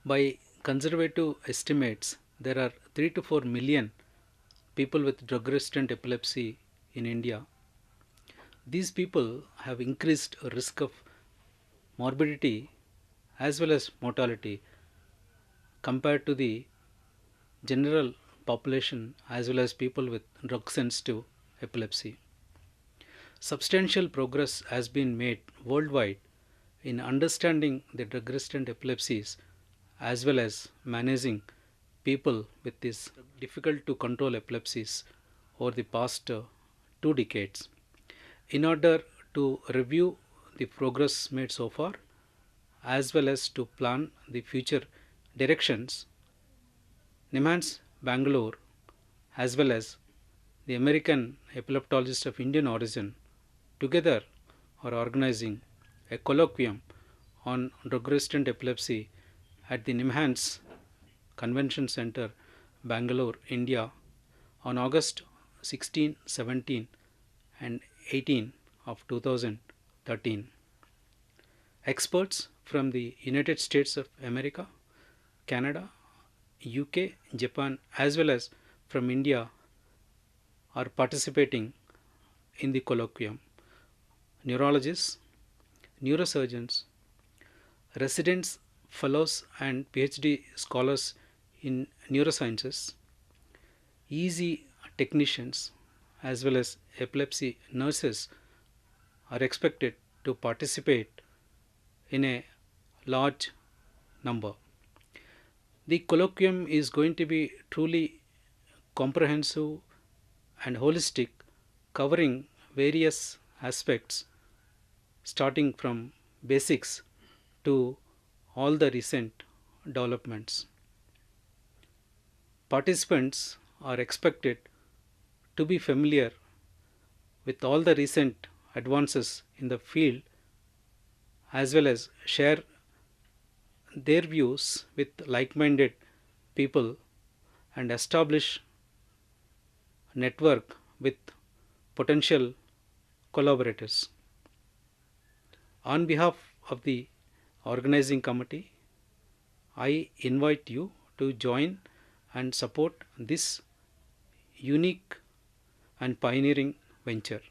By conservative estimates, there are 3 to 4 million people with drug resistant epilepsy in India. These people have increased risk of morbidity as well as mortality compared to the general population as well as people with drug sensitive epilepsy. Substantial progress has been made worldwide in understanding the drug resistant epilepsies as well as managing people with these difficult to control epilepsies over the past 2 decades. In order to review the progress made so far as well as to plan the future directions, NIMHANS Bangalore as well as the American Epileptologist of Indian origin together are organizing a colloquium on drug resistant epilepsy at the NIMHANS Convention Center, Bangalore, India on August 16, 17 and 18 of 2013. Experts from the United States of America, Canada, UK, Japan, as well as from India are participating in the colloquium. Neurologists, neurosurgeons, residents, fellows, and PhD scholars in neurosciences, EEG technicians, as well as epilepsy nurses are expected to participate in a large number. The colloquium is going to be truly comprehensive and holistic, covering various aspects starting from basics to all the recent developments. Participants are expected to be familiar with all the recent advances in the field as well as share their views with like minded people and establish network with potential collaborators. On behalf of the organizing committee, I invite you to join and support this unique and pioneering venture.